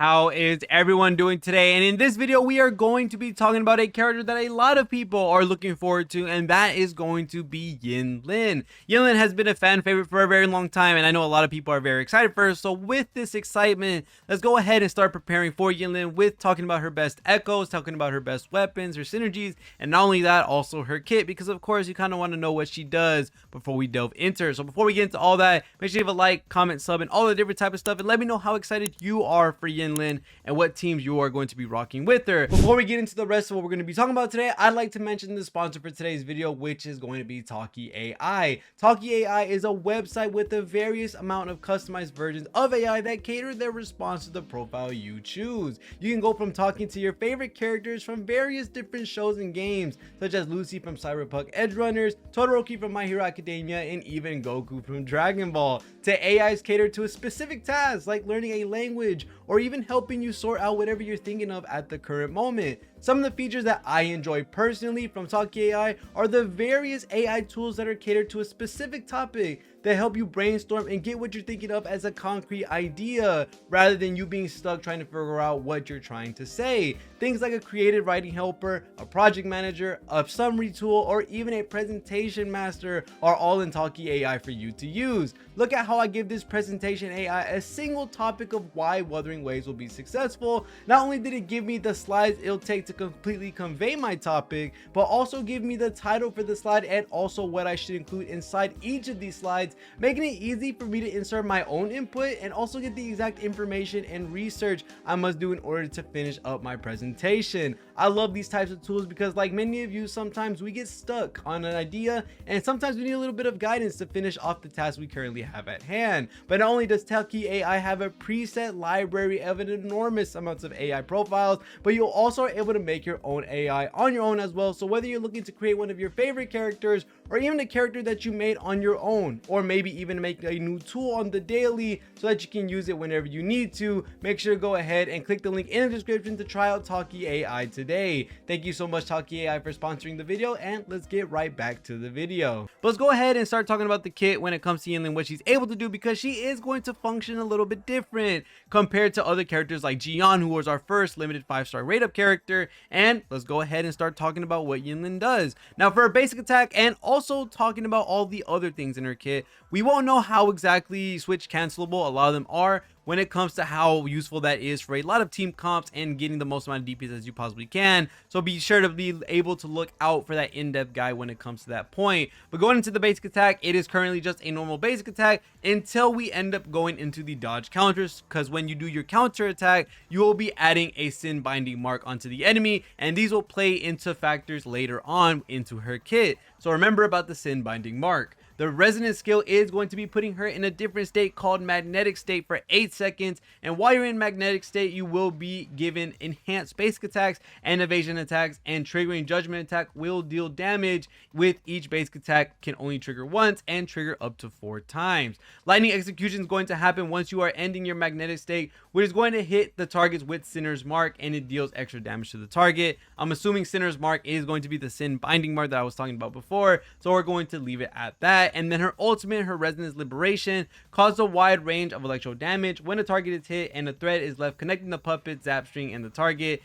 How is everyone doing today? And in this video, we are going to be talking about a character that a lot of people are looking forward to, and that is going to be Yinlin. Yinlin has been a fan favorite for a very long time, and I know a lot of people are very excited for her. So with this excitement, let's go ahead and start preparing for Yinlin with talking about her best echoes, talking about her best weapons, her synergies, and not only that, also her kit, because of course you kind of want to know what she does before we delve into her. So before we get into all that, make sure you leave a like, comment, sub, and all the different type of stuff, and let me know how excited you are for Yinlin and what teams you are going to be rocking with her. Before we get into the rest of what we're going to be talking about today, I'd like to mention the sponsor for today's video, which is going to be Talkie AI. Talkie AI is a website with a various amount of customized versions of AI that cater their response to the profile you choose. You can go from talking to your favorite characters from various different shows and games, such as Lucy from Cyberpunk Edge Runners, Todoroki from My Hero Academia, and even Goku from Dragon Ball, to AIs catered to a specific task like learning a language or even helping you sort out whatever you're thinking of at the current moment. Some of the features that I enjoy personally from Talkie AI are the various AI tools that are catered to a specific topic that help you brainstorm and get what you're thinking of as a concrete idea, rather than you being stuck trying to figure out what you're trying to say. Things like a creative writing helper, a project manager, a summary tool, or even a presentation master are all in Talkie AI for you to use. Look at how I give this presentation AI a single topic of why Wuthering Waves will be successful. Not only did it give me the slides it'll take to completely convey my topic, but also give me the title for the slide and also what I should include inside each of these slides, making it easy for me to insert my own input and also get the exact information and research I must do in order to finish up my presentation. I love these types of tools because, like many of you, sometimes we get stuck on an idea and sometimes we need a little bit of guidance to finish off the task we currently have at hand. But not only does Talkie AI have a preset library of an enormous amounts of AI profiles, but you'll also are able to make your own AI on your own as well. So whether you're looking to create one of your favorite characters or even a character that you made on your own, or maybe even make a new tool on the daily so that you can use it whenever you need to, make sure to go ahead and click the link in the description to try out Talkie AI today. Thank you so much, Talkie AI, for sponsoring the video, and let's get right back to the video. But let's go ahead and start talking about the kit when it comes to Yinlin, what she's able to do, because she is going to function a little bit different compared to other characters like Jian, who was our first limited 5-star rate up character. And let's go ahead and start talking about what Yinlin does. Now, for her basic attack and also talking about all the other things in her kit, we won't know how exactly switch cancelable a lot of them are when it comes to how useful that is for a lot of team comps and getting the most amount of DPS as you possibly can. So be sure to be able to look out for that in-depth guide when it comes to that point. But going into the basic attack, it is currently just a normal basic attack until we end up going into the dodge counters, because when you do your counter attack, you will be adding a sin binding mark onto the enemy, and these will play into factors later on into her kit. So remember about the sin binding mark. The resonance skill is going to be putting her in a different state called magnetic state for 8 seconds. And while you're in magnetic state, you will be given enhanced basic attacks and evasion attacks, and triggering judgment attack will deal damage. With each basic attack can only trigger once and trigger up to 4 times. Lightning execution is going to happen once you are ending your magnetic state, which is going to hit the targets with Sinner's Mark, and it deals extra damage to the target. I'm assuming Sinner's Mark is going to be the sin binding mark that I was talking about before, so we're going to leave it at that. And then her ultimate, her Resonance Liberation, causes a wide range of electro damage when a target is hit and a thread is left connecting the puppet, zap string, and the target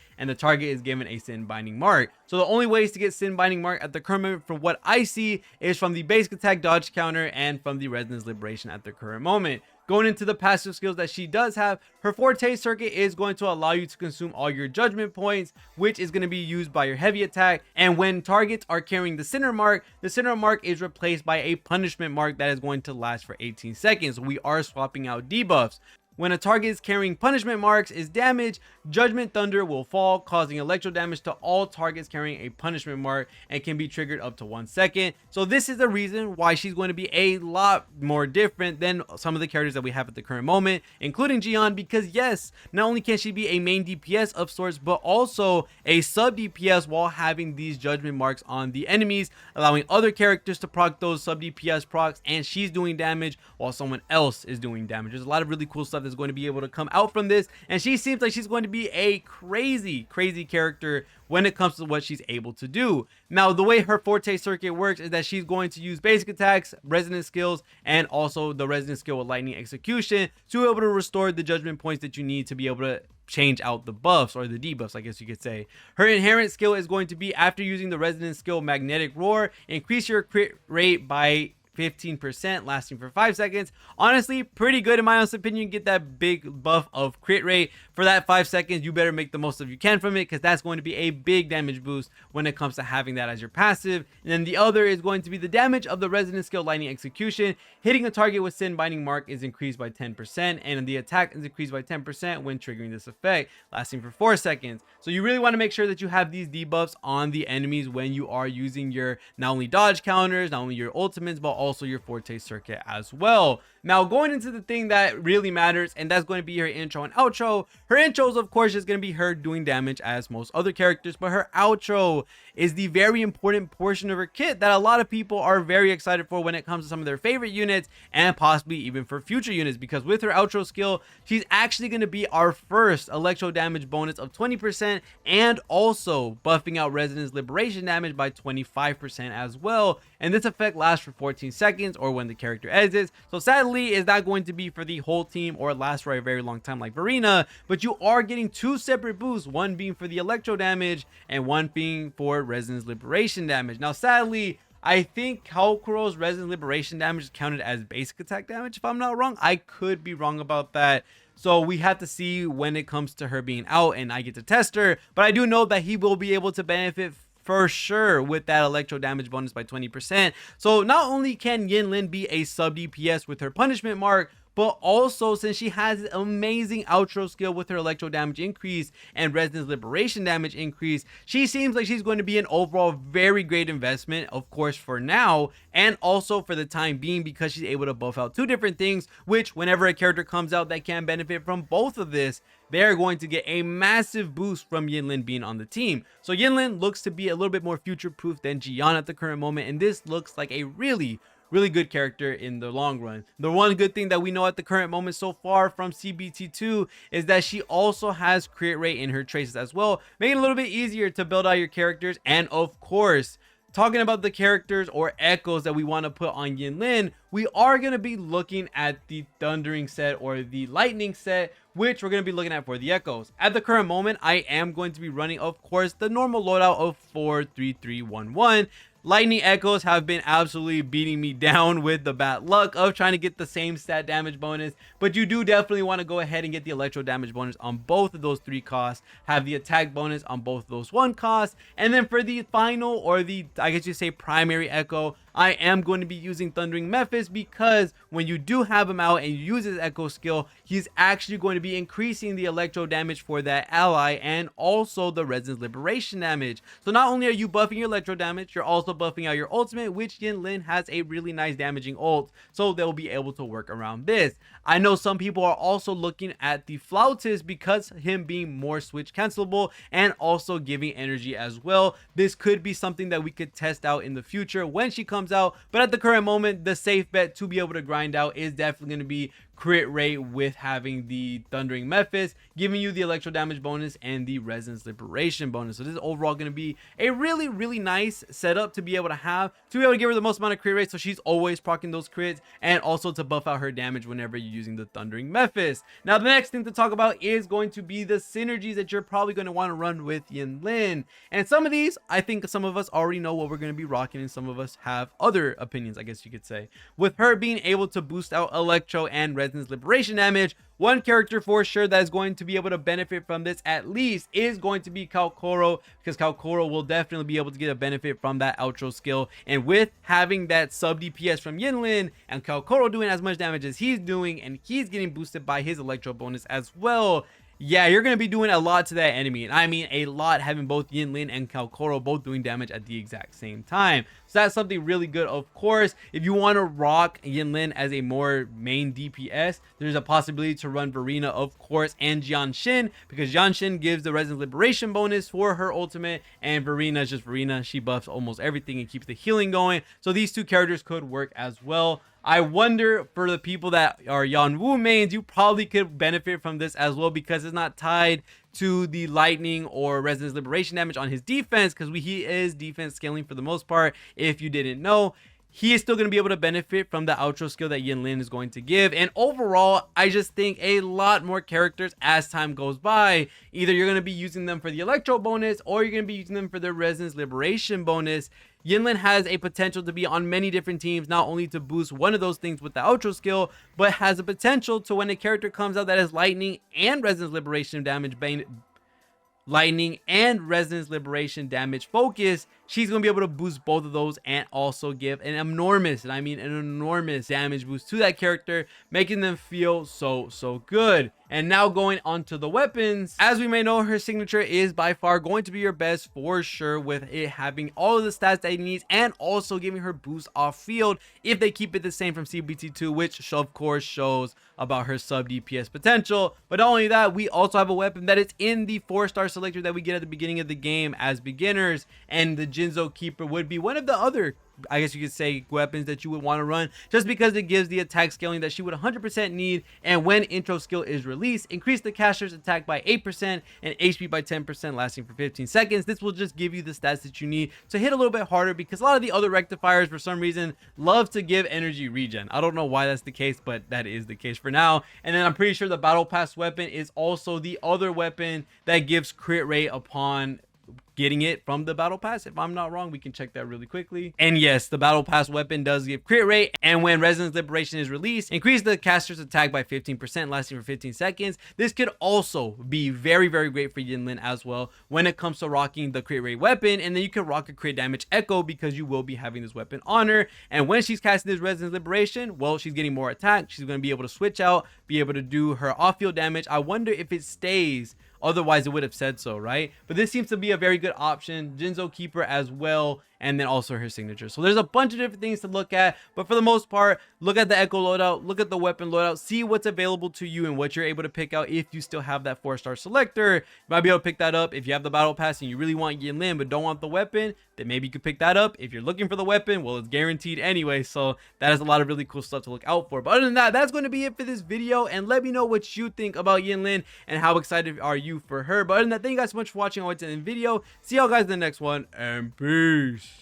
is given a sin binding mark. So the only ways to get sin binding mark at the current moment, from what I see, is from the basic attack dodge counter and from the Resonance Liberation at the current moment. Going into the passive skills that she does have, her Forte Circuit is going to allow you to consume all your judgment points, which is going to be used by your heavy attack. And when targets are carrying the center mark is replaced by a punishment mark that is going to last for 18 seconds. We are swapping out debuffs. When a target is carrying punishment marks is damaged, Judgment Thunder will fall, causing electro damage to all targets carrying a punishment mark, and can be triggered up to 1 second. So this is the reason why she's going to be a lot more different than some of the characters that we have at the current moment, including Jian, because yes, not only can she be a main DPS of sorts, but also a sub DPS while having these judgment marks on the enemies, allowing other characters to proc those sub DPS procs, and she's doing damage while someone else is doing damage. There's a lot of really cool stuff that's going to be able to come out from this, and she seems like she's going to be a crazy character when it comes to what she's able to do. Now, the way her Forte Circuit works is that she's going to use basic attacks, resonance skills, and also the resonance skill with lightning execution to be able to restore the judgment points that you need to be able to change out the buffs or the debuffs, I guess you could say. Her inherent skill is going to be, after using the resonance skill Magnetic Roar, increase your crit rate by 15%, lasting for 5 seconds. Honestly, pretty good in my honest opinion. Get that big buff of crit rate for that 5 seconds. You better make the most of you can from it, because that's going to be a big damage boost when it comes to having that as your passive. And then the other is going to be the damage of the resonance skill Lightning Execution. Hitting a target with Sin Binding Mark is increased by 10%, and the attack is increased by 10% when triggering this effect, lasting for 4 seconds. So you really want to make sure that you have these debuffs on the enemies when you are using your not only dodge counters, not only your ultimates, but also your Forte circuit as well. Now, going into the thing that really matters, and that's going to be her intro and outro. Her intro is, of course, just going to be her doing damage as most other characters, but her outro is the very important portion of her kit that a lot of people are very excited for when it comes to some of their favorite units, and possibly even for future units, because with her outro skill, she's actually going to be our first electro damage bonus of 20%, and also buffing out Resonance Liberation damage by 25% as well. And this effect lasts for 14 seconds or when the character exits. So sadly, it's not going to be for the whole team or last for a very long time like Verena, but you are getting two separate boosts, one being for the electro damage and one being for Resonance Liberation damage. Now, sadly, I think Kaokuro's Resonance Liberation damage is counted as basic attack damage, if I'm not wrong. I could be wrong about that. So we have to see when it comes to her being out and I get to test her. But I do know that he will be able to benefit for sure with that electro damage bonus by 20%. So not only can Yinlin be a sub DPS with her punishment mark, but also since she has amazing outro skill with her electro damage increase and resonance liberation damage increase, she seems like she's going to be an overall very great investment, of course, for now, and also for the time being, because she's able to buff out two different things, which whenever a character comes out that can benefit from both of this, they're going to get a massive boost from Yinlin being on the team. So Yinlin looks to be a little bit more future proof than Jian at the current moment, and this looks like a really good character in the long run. The one good thing that we know at the current moment so far from CBT2 is that she also has crit rate in her traces as well, making it a little bit easier to build out your characters. And of course, talking about the characters or echoes that we want to put on Yinlin, we are going to be looking at the Thundering set or the Lightning set, which we're going to be looking at for the echoes. At the current moment, I am going to be running, of course, the normal loadout of 4-3-3-1-1. Lightning echoes have been absolutely beating me down with the bad luck of trying to get the same stat damage bonus, but you do definitely want to go ahead and get the electro damage bonus on both of those 3 costs, have the attack bonus on both of those 1 costs, and then for the final, or the, I guess you say, primary echo, I am going to be using Thundering Mephis, because when you do have him out and you use his echo skill, he's actually going to be increasing the electro damage for that ally and also the resonance liberation damage. So not only are you buffing your electro damage, you're also buffing out your ultimate, which Yinlin has a really nice damaging ult, so they'll be able to work around this. I know some people are also looking at the Flautist because him being more switch cancelable and also giving energy as well. This could be something that we could test out in the future when she comes out, but at the current moment, the safe bet to be able to grind out is definitely going to be crit rate with having the Thundering Mephis, giving you the electro damage bonus and the resonance liberation bonus. So this is overall going to be a really nice setup to be able to give her the most amount of crit rate, so she's always proccing those crits, and also to buff out her damage whenever you're using the Thundering Mephis. Now, the next thing to talk about is going to be the synergies that you're probably going to want to run with Yinlin. And some of these, I think some of us already know what we're going to be rocking, and some of us have other opinions, I guess you could say. With her being able to boost out electro and resonance liberation damage, one character for sure that is going to be able to benefit from this at least is going to be Kaokoro, because Kaokoro will definitely be able to get a benefit from that outro skill. And with having that sub DPS from Yinlin and Kaokoro doing as much damage as he's doing, and he's getting boosted by his electro bonus as well, yeah, you're going to be doing a lot to that enemy. And I mean a lot, having both Yinlin and Kaokoro both doing damage at the exact same time. So that's something really good. Of course, if you want to rock Yinlin as a more main DPS, there's a possibility to run Verena, of course, and Jianshin, because Jianshin gives the resonance liberation bonus for her ultimate, and Verena is just Verena. She buffs almost everything and keeps the healing going. So these two characters could work as well. I wonder, for the people that are Yanwu mains, you probably could benefit from this as well, because it's not tied to the lightning or resonance liberation damage on his defense, because he is defense scaling for the most part, if you didn't know. he is still going to be able to benefit from the outro skill that Yinlin is going to give. And overall, I just think a lot more characters as time goes by. Either you're going to be using them for the electro bonus, or you're going to be using them for the resonance liberation bonus. Yinlin has a potential to be on many different teams, not only to boost one of those things with the outro skill, but has a potential to, when a character comes out that has lightning and resonance liberation damage focus, she's going to be able to boost both of those and also give an enormous, and I mean an enormous damage boost to that character, making them feel so good. And now going on to the weapons, as we may know, her signature is by far going to be your best for sure, with it having all of the stats that it needs and also giving her boost off field if they keep it the same from CBT2, which of course shows about her sub DPS potential. But not only that, we also have a weapon that is in the 4-star selector that we get at the beginning of the game as beginners, and the Jinzo Keeper would be one of the other, I guess you could say, weapons that you would want to run, just because it gives the attack scaling that she would 100% need. And when intro skill is released, increase the caster's attack by 8% and HP by 10%, lasting for 15 seconds. This will just give you the stats that you need to hit a little bit harder, because a lot of the other rectifiers for some reason love to give energy regen. I don't know why that's the case, but that is the case for now. And then I'm pretty sure the battle pass weapon is also the other weapon that gives crit rate upon getting it from the battle pass. If I'm not wrong, we can check that really quickly. And yes, the battle pass weapon does give crit rate, and when resonance liberation is released, increase the caster's attack by 15%, lasting for 15 seconds. This could also be very great for Yinlin as well when it comes to rocking the crit rate weapon. And then you can rock a crit damage echo, because you will be having this weapon on her, and when she's casting this resonance liberation, well, she's getting more attack. She's going to be able to switch out, be able to do her off field damage. I wonder if it stays, otherwise it would have said so, right? But this seems to be a very good option. Jinzo Keeper as well, and then also her signature. So there's a bunch of different things to look at, but for the most part, look at the echo loadout, look at the weapon loadout, see what's available to you and what you're able to pick out. If you still have that 4-star selector, you might be able to pick that up. If you have the battle pass and you really want Yinlin but don't want the weapon, then maybe you could pick that up. If you're looking for the weapon, well, it's guaranteed anyway, so that is a lot of really cool stuff to look out for. But other than that, that's going to be it for this video, and let me know what you think about Yinlin and how excited are you for her. But other than that, thank you guys so much for watching. I'll wait to the end of the video. See y'all guys in the next one, and peace.